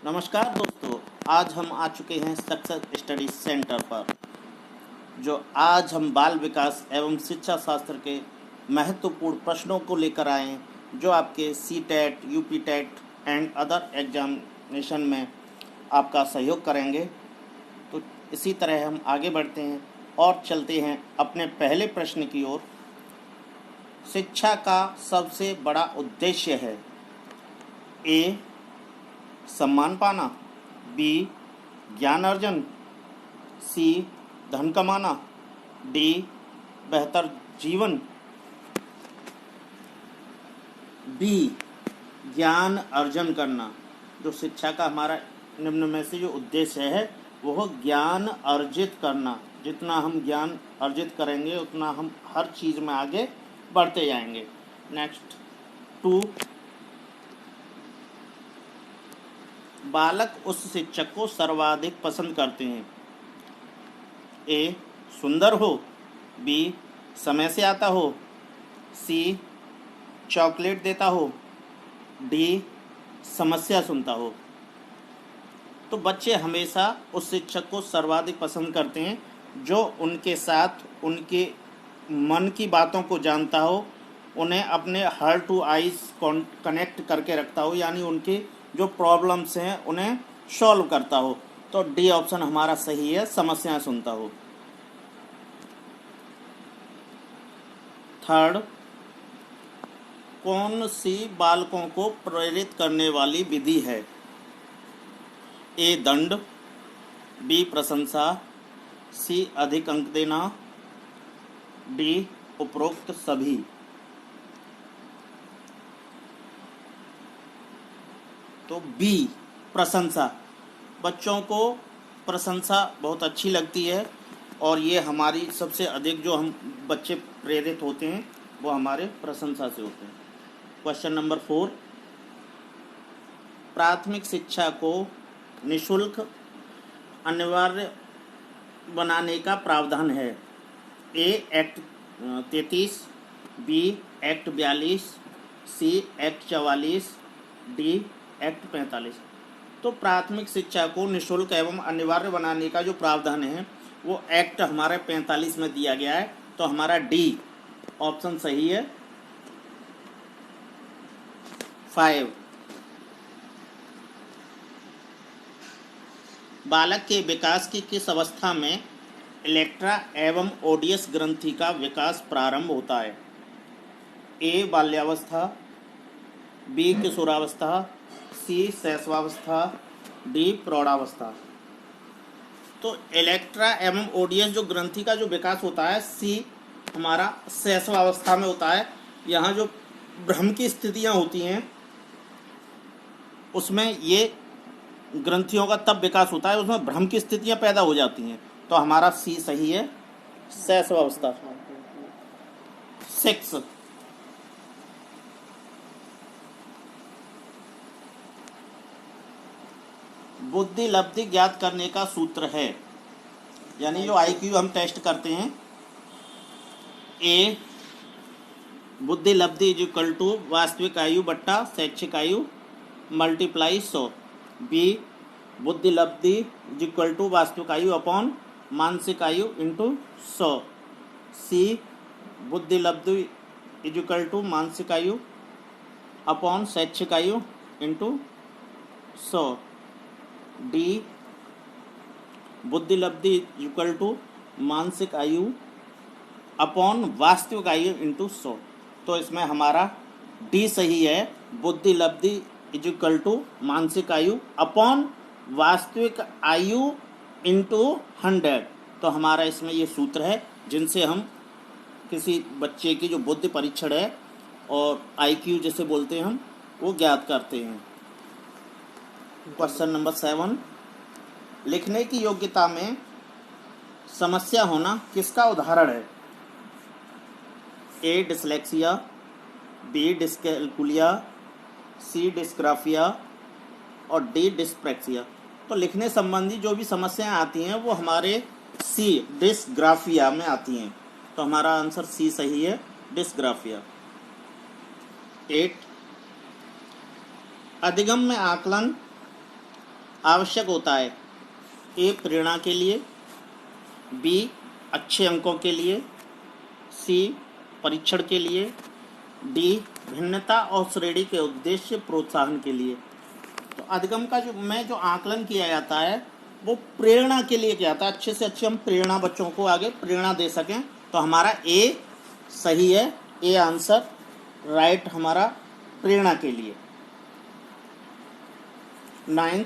नमस्कार दोस्तों, आज हम आ चुके हैं सक्सेस स्टडी सेंटर पर। जो आज हम बाल विकास एवं शिक्षा शास्त्र के महत्वपूर्ण प्रश्नों को लेकर आए हैं, जो आपके C TET, UP TET and other examination में आपका सहयोग करेंगे। तो इसी तरह हम आगे बढ़ते हैं और चलते हैं अपने पहले प्रश्न की ओर। शिक्षा का सबसे बड़ा उद्देश्य है ए सम्मान पाना, बी ज्ञान अर्जन, सी धन कमाना, डी बेहतर जीवन। बी ज्ञान अर्जन करना। जो शिक्षा का हमारा निम्न में से जो उद्देश्य है वह ज्ञान अर्जित करना। जितना हम ज्ञान अर्जित करेंगे उतना हम हर चीज़ में आगे बढ़ते जाएंगे। नेक्स्ट 2, बालक उस शिक्षक को सर्वाधिक पसंद करते हैं। ए सुंदर हो, बी समय से आता हो, सी चॉकलेट देता हो, डी समस्या सुनता हो। तो बच्चे हमेशा उस शिक्षक को सर्वाधिक पसंद करते हैं जो उनके साथ उनके मन की बातों को जानता हो, उन्हें अपने हार्ट टू आइज कनेक्ट करके रखता हो, यानी उनके जो प्रॉब्लम्स हैं उन्हें सॉल्व करता हो। तो डी ऑप्शन हमारा सही है, समस्याएं सुनता हो। थर्ड, कौन सी बालकों को प्रेरित करने वाली विधि है? ए दंड, बी प्रशंसा, सी अधिक अंक देना, डी उपरोक्त सभी। तो बी प्रशंसा। बच्चों को प्रशंसा बहुत अच्छी लगती है और ये हमारी सबसे अधिक जो हम बच्चे प्रेरित होते हैं वो हमारे प्रशंसा से होते हैं। क्वेश्चन नंबर 4, प्राथमिक शिक्षा को निःशुल्क अनिवार्य बनाने का प्रावधान है। A act 33, B act 42, C act 44, D act 45। तो प्राथमिक शिक्षा को निःशुल्क एवं अनिवार्य बनाने का जो प्रावधान है वो एक्ट हमारे 45 में दिया गया है। तो हमारा डी ऑप्शन सही है। 5, बालक के विकास की किस अवस्था में इलेक्ट्रा एवं ओडियस ग्रंथि का विकास प्रारंभ होता है? ए बाल्यावस्था, बी किशोरावस्था, सी शैशवावस्था, डी प्रौढ़ावस्था। तो इलेक्ट्रा एवं ओडियस जो ग्रंथि का जो विकास होता है, सी हमारा शैशवावस्था में होता है। यहाँ जो भ्रम की स्थितियाँ होती हैं उसमें ये ग्रंथियों का तब विकास होता है, उसमें भ्रम की स्थितियाँ पैदा हो जाती हैं। तो हमारा सी सही है, शैशवावस्था। 6, बुद्धि लब्धि ज्ञात करने का सूत्र है, यानी जो IQ हम टेस्ट करते हैं। ए बुद्धि लब्धि इज इक्वल टू वास्तविक आयु बट्टा शैक्षिक आयु मल्टीप्लाई 100। बी बुद्धि लब्धि इज इक्वल टू वास्तविक आयु अपॉन मानसिक आयु इंटू 100। सी बुद्धि लब्धि इज इक्वल टू मानसिक आयु अपॉन शैक्षिक आयु इंटू 100। डी बुद्धि लब्धि इक्वल टू मानसिक आयु अपॉन वास्तविक आयु इंटू 100। तो इसमें हमारा डी सही है, बुद्धि लब्धि इज इक्वल टू मानसिक आयु अपॉन वास्तविक आयु इंटू 100। तो हमारा इसमें ये सूत्र है जिनसे हम किसी बच्चे की जो बुद्धि परीक्षण है और IQ जिसे बोलते हैं हम, वो ज्ञात करते हैं। क्वेश्चन नंबर 7, लिखने की योग्यता में समस्या होना किसका उदाहरण है? ए डिसलेक्सिया, बी डिस्कैल्कुलिया, सी डिस्ग्राफिया और डी डिस्प्रैक्सिया। तो लिखने संबंधी जो भी समस्याएं आती हैं वो हमारे सी डिस्ग्राफिया में आती हैं। तो हमारा आंसर सी सही है, डिस्ग्राफिया। 8, अधिगम में आकलन आवश्यक होता है? ए प्रेरणा के लिए, बी अच्छे अंकों के लिए, सी परीक्षण के लिए, डी भिन्नता और श्रेणी के उद्देश्य प्रोत्साहन के लिए। तो अधिगम का जो आकलन किया जाता है वो प्रेरणा के लिए किया जाता है, अच्छे से अच्छे हम प्रेरणा बच्चों को आगे प्रेरणा दे सकें। तो हमारा ए सही है, ए आंसर राइट हमारा प्रेरणा के लिए। 9th,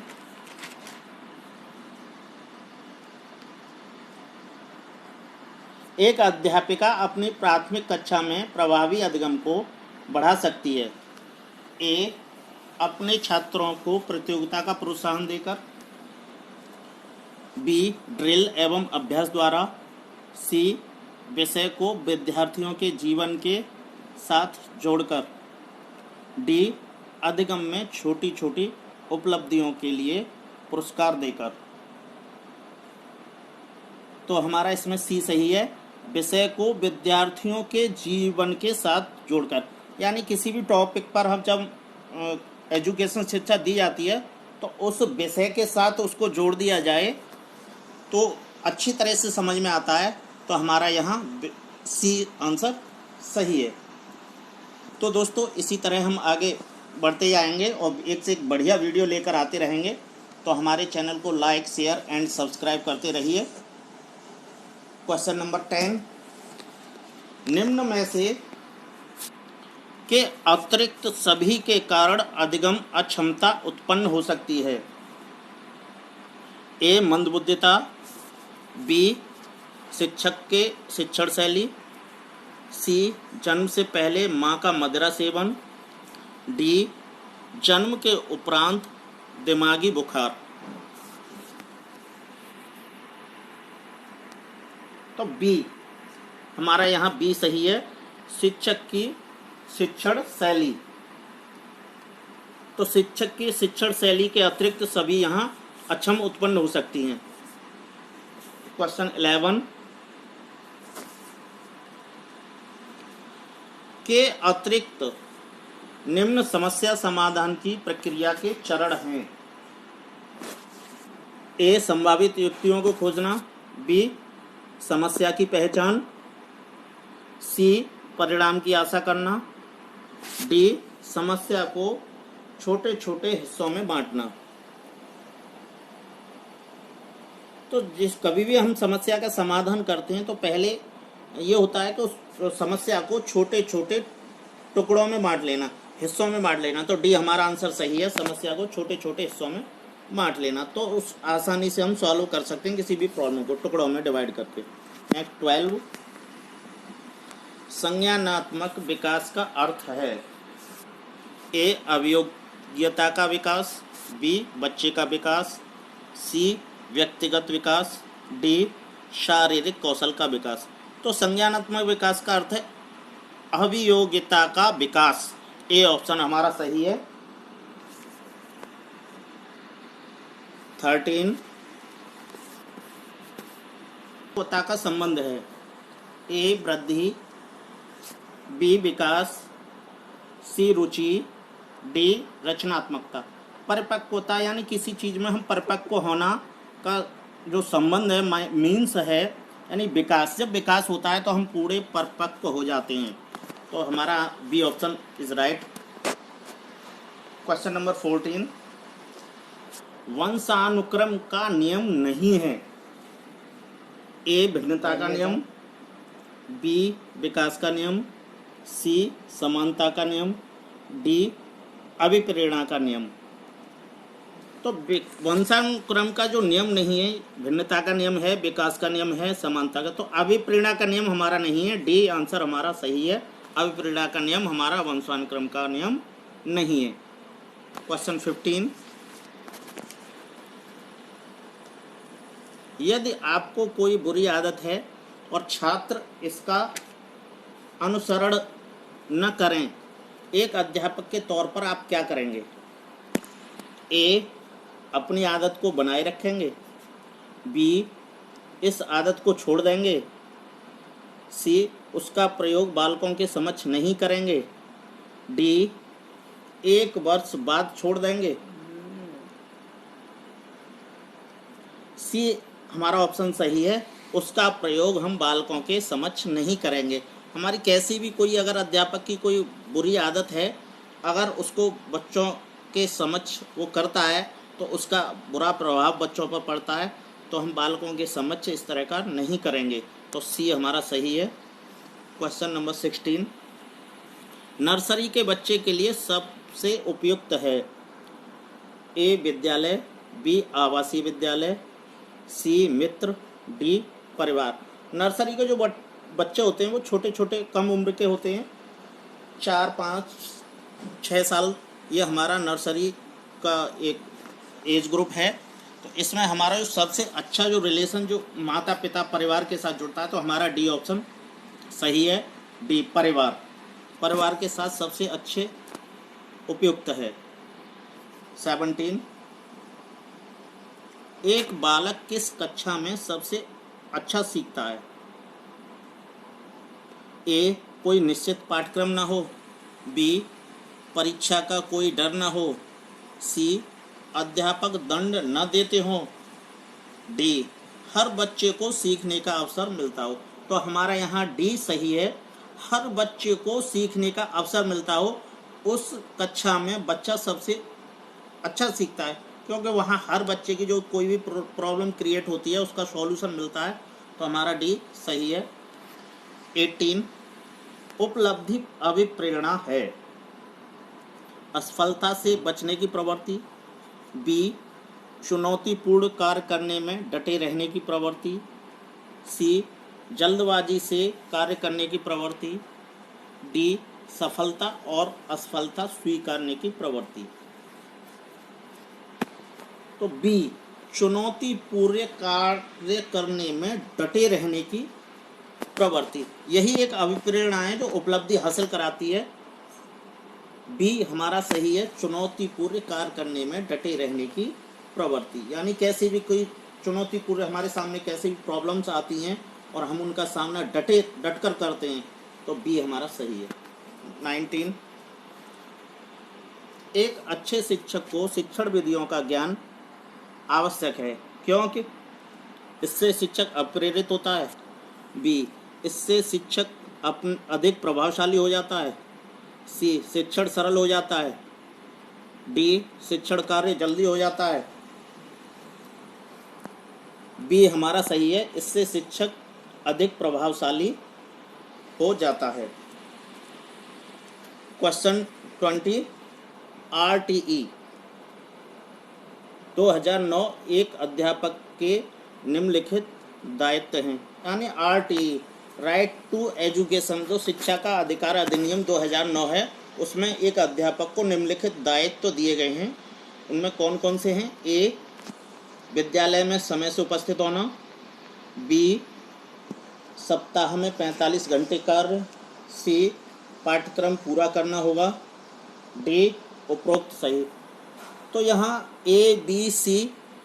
एक अध्यापिका अपनी प्राथमिक कक्षा में प्रभावी अधिगम को बढ़ा सकती है। ए अपने छात्रों को प्रतियोगिता का प्रोत्साहन देकर, बी ड्रिल एवं अभ्यास द्वारा, सी विषय को विद्यार्थियों के जीवन के साथ जोड़कर, डी अधिगम में छोटी छोटी उपलब्धियों के लिए पुरस्कार देकर। तो हमारा इसमें सी सही है, विषय को विद्यार्थियों के जीवन के साथ जोड़कर। यानी किसी भी टॉपिक पर हम जब एजुकेशन शिक्षा दी जाती है तो उस विषय के साथ उसको जोड़ दिया जाए तो अच्छी तरह से समझ में आता है। तो हमारा यहाँ सी आंसर सही है। तो दोस्तों इसी तरह हम आगे बढ़ते जाएंगे और एक से एक बढ़िया वीडियो लेकर आते रहेंगे। तो हमारे चैनल को लाइक, शेयर एंड सब्सक्राइब करते रहिए। क्वेश्चन नंबर 10, निम्न में से के अतिरिक्त सभी के कारण अधिगम अक्षमता उत्पन्न हो सकती है? ए मंदबुद्धिता, बी शिक्षक के शिक्षण शैली, सी जन्म से पहले मां का मदिरा सेवन, डी जन्म के उपरांत दिमागी बुखार। तो बी हमारा यहाँ बी सही है, शिक्षक की शिक्षण शैली। तो शिक्षक की शिक्षण शैली के अतिरिक्त सभी यहाँ अक्षम उत्पन्न हो सकती हैं। क्वेश्चन 11, के अतिरिक्त निम्न समस्या समाधान की प्रक्रिया के चरण हैं? ए संभावित युक्तियों को खोजना, बी समस्या की पहचान, सी परिणाम की आशा करना, डी समस्या को छोटे छोटे हिस्सों में बांटना। तो कभी भी हम समस्या का समाधान करते हैं तो पहले ये होता है कि उस समस्या को छोटे छोटे टुकड़ों में बांट लेना, हिस्सों में बांट लेना। तो डी हमारा आंसर सही है, समस्या को छोटे छोटे हिस्सों में बांट लेना। तो उस आसानी से हम सॉल्व कर सकते हैं किसी भी प्रॉब्लम को टुकड़ों में डिवाइड करके। नेक्स्ट 12, संज्ञानात्मक विकास का अर्थ है? ए अभियोग्यता का विकास, बी बच्चे का विकास, सी व्यक्तिगत विकास, डी शारीरिक कौशल का विकास। तो संज्ञानात्मक विकास का अर्थ है अभियोग्यता का विकास। ए ऑप्शन हमारा सही है। 13, का संबंध है? ए वृद्धि, बी विकास, सी रुचि, डी रचनात्मकता। परिपक्वता यानी किसी चीज़ में हम परिपक्व होना का जो संबंध है मीन्स है यानी विकास। जब विकास होता है तो हम पूरे परिपक्व हो जाते हैं। तो हमारा B option is right. Question number 14, वंशानुक्रम का नियम नहीं है? ए भिन्नता का नियम, बी विकास का नियम, सी समानता का नियम, डी अभिप्रेरणा का नियम। तो वंशानुक्रम का जो नियम नहीं है, भिन्नता का नियम है, विकास का नियम है, समानता का, तो अभिप्रेरणा का नियम हमारा नहीं है। डी आंसर हमारा सही है, अभिप्रेरणा का नियम हमारा वंशानुक्रम का नियम नहीं है। क्वेश्चन 15, यदि आपको कोई बुरी आदत है और छात्र इसका अनुसरण न करें, एक अध्यापक के तौर पर आप क्या करेंगे? ए अपनी आदत को बनाए रखेंगे, बी इस आदत को छोड़ देंगे, सी उसका प्रयोग बालकों के समक्ष नहीं करेंगे, डी 1 वर्ष बाद छोड़ देंगे। सी हमारा ऑप्शन सही है, उसका प्रयोग हम बालकों के समक्ष नहीं करेंगे। हमारी कैसी भी कोई अगर अध्यापक की कोई बुरी आदत है, अगर उसको बच्चों के समक्ष वो करता है तो उसका बुरा प्रभाव बच्चों पर पड़ता है, तो हम बालकों के समक्ष इस तरह का नहीं करेंगे। तो सी हमारा सही है। क्वेश्चन नंबर 16, नर्सरी के बच्चे के लिए सबसे उपयुक्त है? ए विद्यालय, बी आवासीय विद्यालय, सी मित्र, डी परिवार। नर्सरी के जो बच्चे होते हैं वो छोटे छोटे कम उम्र के होते हैं, 4, 5, 6 साल, ये हमारा नर्सरी का एक एज ग्रुप है। तो इसमें हमारा जो सबसे अच्छा जो रिलेशन जो माता पिता परिवार के साथ जुड़ता है, तो हमारा डी ऑप्शन सही है, डी परिवार। परिवार के साथ सबसे अच्छे उपयुक्त है। 17, एक बालक किस कक्षा में सबसे अच्छा सीखता है? ए कोई निश्चित पाठ्यक्रम न हो, बी परीक्षा का कोई डर न हो, सी अध्यापक दंड न देते हों, डी हर बच्चे को सीखने का अवसर मिलता हो। तो हमारा यहाँ डी सही है, हर बच्चे को सीखने का अवसर मिलता हो, उस कक्षा में बच्चा सबसे अच्छा सीखता है, क्योंकि वहाँ हर बच्चे की जो कोई भी प्रॉब्लम क्रिएट होती है उसका सॉल्यूशन मिलता है। तो हमारा डी सही है। 18, उपलब्धि अभिप्रेरणा है? असफलता से बचने की प्रवृत्ति, बी चुनौतीपूर्ण कार्य करने में डटे रहने की प्रवृत्ति, सी जल्दबाजी से कार्य करने की प्रवृत्ति, डी सफलता और असफलता स्वीकारने की प्रवृत्ति। तो बी चुनौतीपूर्ण कार्य करने में डटे रहने की प्रवृत्ति, यही एक अभिप्रेरणा है जो उपलब्धि हासिल कराती है। बी हमारा सही है, चुनौतीपूर्ण कार्य करने में डटे रहने की प्रवृत्ति, यानी कैसी भी कोई चुनौतीपूर्ण हमारे सामने कैसी भी प्रॉब्लम्स आती हैं और हम उनका सामना डटकर करते हैं, तो बी हमारा सही है। 19, एक अच्छे शिक्षक को शिक्षण विधियों का ज्ञान आवश्यक है, क्योंकि इससे शिक्षक अप्रेरित होता है, बी इससे शिक्षक अधिक प्रभावशाली हो जाता है, सी शिक्षण सरल हो जाता है, डी शिक्षण कार्य जल्दी हो जाता है, बी हमारा सही है, इससे शिक्षक अधिक प्रभावशाली हो जाता है। क्वेश्चन 20, RTE 2009 एक अध्यापक के निम्नलिखित दायित्व हैं, यानी RTE राइट टू एजुकेशन जो शिक्षा का अधिकार अधिनियम 2009 है, उसमें एक अध्यापक को निम्नलिखित दायित्व दिए गए हैं। उनमें कौन कौन से हैं? ए विद्यालय में समय से उपस्थित होना, बी सप्ताह में 45 घंटे कार्य, सी पाठ्यक्रम पूरा करना होगा, डी उपरोक्त सही। तो यहाँ ए बी सी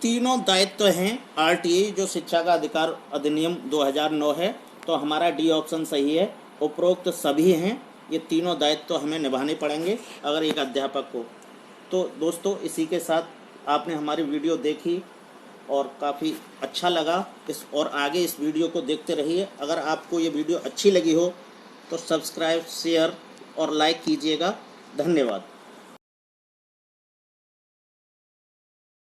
तीनों दायित्व हैं RTE जो शिक्षा का अधिकार अधिनियम 2009 है, तो हमारा डी ऑप्शन सही है, उपरोक्त सभी हैं। ये तीनों दायित्व हमें निभाने पड़ेंगे अगर एक अध्यापक को। तो दोस्तों इसी के साथ आपने हमारी वीडियो देखी और काफ़ी अच्छा लगा, और आगे इस वीडियो को देखते रहिए। अगर आपको ये वीडियो अच्छी लगी हो तो सब्सक्राइब, शेयर और लाइक कीजिएगा। धन्यवाद।